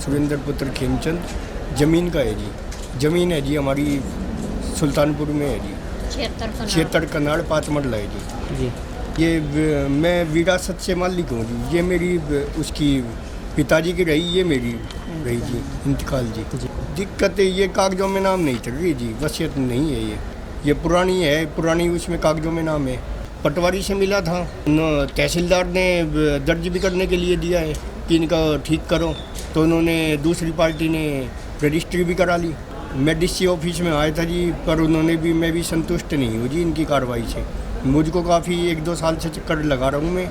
सुरेंद्र पुत्र खेमचंद। ज़मीन का है जी, ज़मीन है जी हमारी सुल्तानपुर में है जी, 76 कनाड़ 5 मरला है जी। ये मैं विरासत से मालिक हूँ जी। ये मेरी उसकी पिताजी की रही, ये मेरी रही जी, इंतकाल जी। दिक्कत है ये कागजों में नाम नहीं चल रही जी, वसीयत नहीं है ये पुरानी है, पुरानी उसमें कागजों में नाम है। पटवारी से मिला था, तहसीलदार ने दर्ज भी करने के लिए दिया है कि इनका ठीक करो, तो उन्होंने दूसरी पार्टी ने रजिस्ट्री भी करा ली। मैं डीसी ऑफिस में आया था जी, पर उन्होंने भी, मैं भी संतुष्ट नहीं हूँ जी इनकी कार्रवाई से। मुझको काफ़ी 1-2 साल से चक्कर लगा रहा हूँ मैं,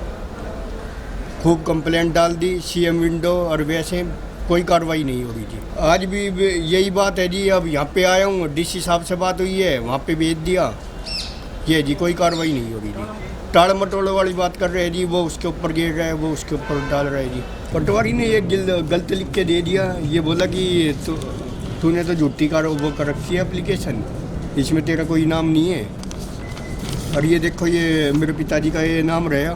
खूब कंप्लेंट डाल दी सीएम विंडो, और वैसे कोई कार्रवाई नहीं हो रही जी। आज भी यही बात है जी, अब यहाँ पे आया हूँ, डीसी साहब से बात हुई है, वहाँ पे भेज दिया, ये जी कोई कार्रवाई नहीं हो रही जी। टाड़ मटोड़ वाली बात कर रहे हैं जी, वो उसके ऊपर गिर रहा है, वो उसके ऊपर डाल रहा है जी। पटवारी ने एक गलत लिख के दे दिया, ये बोला कि तूने तो झूठी वो कर रखी है एप्लीकेशन, इसमें तेरा कोई नाम नहीं है। और ये देखो, ये मेरे पिताजी का ये नाम रहा,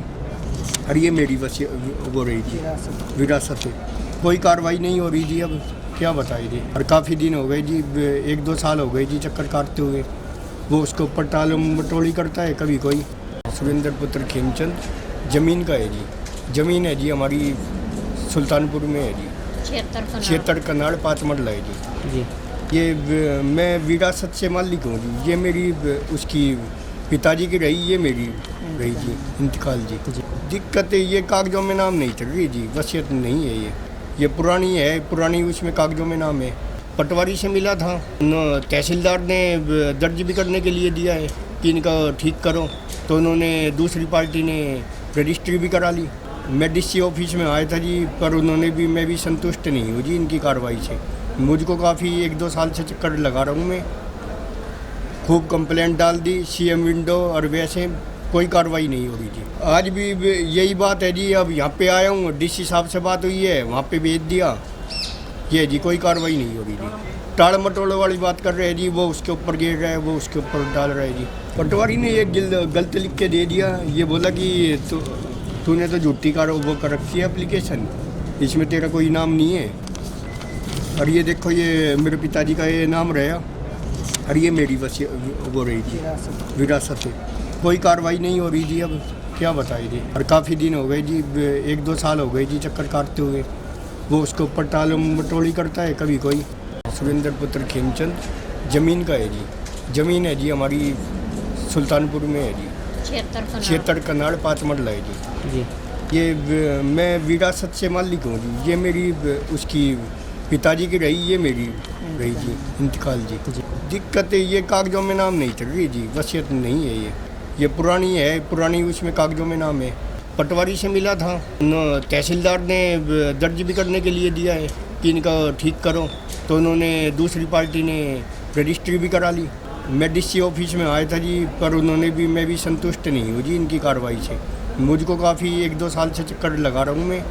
और ये मेरी वो रही जी, विरासत है। कोई कार्रवाई नहीं हो रही जी, अब क्या बताए जी। और काफ़ी दिन हो गए जी, 1-2 साल हो गए जी चक्कर काटते हुए, वो उसके ऊपर टाल मटोड़ी करता है कभी कोई। सुरेंद्र पुत्र खेमचंद। ज़मीन का है जी, ज़मीन है जी हमारी सुल्तानपुर में है जी, 76 कनाड़ 5 मरला है जी। ये मैं विरासत से मालिक हूँ जी। ये मेरी उसकी पिताजी की रही, ये मेरी रही जी, इंतकाल जी। दिक्कत है ये कागजों में नाम नहीं चल रही जी, वसीयत नहीं है ये पुरानी है, पुरानी उसमें कागजों में नाम है। पटवारी से मिला था, तहसीलदार ने दर्ज भी करने के लिए दिया है कि इनका ठीक करो, तो उन्होंने दूसरी पार्टी ने रजिस्ट्री भी करा ली। मैं डीसी ऑफिस में आया था जी, पर उन्होंने भी, मैं भी संतुष्ट नहीं हूँ जी इनकी कार्रवाई से। मुझको काफ़ी 1-2 साल से चक्कर लगा रहा हूँ मैं, खूब कंप्लेंट डाल दी सीएम विंडो, और वैसे कोई कार्रवाई नहीं हो रही जी। आज भी यही बात है जी, अब यहाँ पे आया हूँ, डीसी साहब से बात हुई है, वहाँ पे भेज दिया, ये जी कोई कार्रवाई नहीं हो रही जी। टाड़ मटोड़ वाली बात कर रहे हैं जी, वो उसके ऊपर गिर रहा है, वो उसके ऊपर डाल रहा है जी। पटवारी ने एक गलत लिख के दे दिया, ये बोला कि तूने तो झूठी वो कर रखी है एप्लीकेशन, इसमें तेरा कोई नाम नहीं है। और ये देखो, ये मेरे पिताजी का ये नाम रहा, और ये मेरी वो रही जी, विरासत है। कोई कार्रवाई नहीं हो रही जी, अब क्या बताए जी। और काफ़ी दिन हो गए जी, 1-2 साल हो गए जी चक्कर काटते हुए, वो उसके ऊपर टाल मटोड़ी करता है कभी कोई। सुरेंद्र पुत्र खेमचंद। ज़मीन का है जी, ज़मीन है जी हमारी सुल्तानपुर में है जी, 76 कनाड़ 5 मरला है जी। ये मैं विरासत से मालिक हूँ जी। ये मेरी उसकी पिताजी की रही, ये मेरी रही जी, इंतकाल जी। दिक्कत है ये कागजों में नाम नहीं चल रही जी, वसीयत नहीं है ये पुरानी है, पुरानी उसमें कागजों में नाम है। पटवारी से मिला था, तहसीलदार ने दर्ज भी करने के लिए दिया है कि इनका ठीक करो, तो उन्होंने दूसरी पार्टी ने रजिस्ट्री भी करा ली। मैं डीसी ऑफिस में आया था जी, पर उन्होंने भी, मैं भी संतुष्ट नहीं हूँ जी इनकी कार्रवाई से। मुझको काफ़ी 1-2 साल से चक्कर लगा रहा हूँ मैं,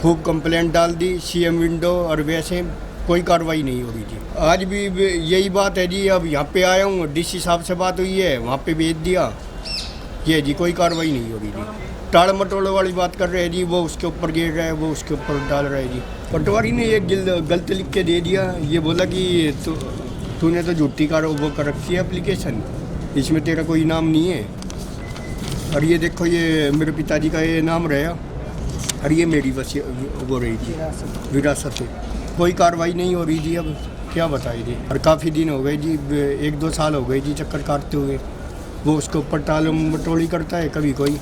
खूब कंप्लेंट डाल दी सीएम विंडो, और वैसे कोई कार्रवाई नहीं हो रही जी। आज भी यही बात है जी, अब यहाँ पे आया हूँ, डीसी साहब से बात हुई है, वहाँ पे भेज दिया, ये जी कोई कार्रवाई नहीं हो रही जी। टाड़ मटोड़ वाली बात कर रहे हैं जी, वो उसके ऊपर गिर रहा है, वो उसके ऊपर डाल रहा है जी। पटवारी ने एक गलत लिख के दे दिया, ये बोला कि तूने तो झूठी वो कर रखी है एप्लीकेशन, इसमें तेरा कोई नाम नहीं है। और ये देखो, ये मेरे पिताजी का ये नाम रहा, और ये मेरी वो रही जी, विरासत है। कोई कार्रवाई नहीं हो रही जी, अब क्या बताए जी। और काफ़ी दिन हो गए जी, 1-2 साल हो गए जी चक्कर काटते हुए, वो उसके ऊपर टाल मटोड़ी करता है कभी कोई।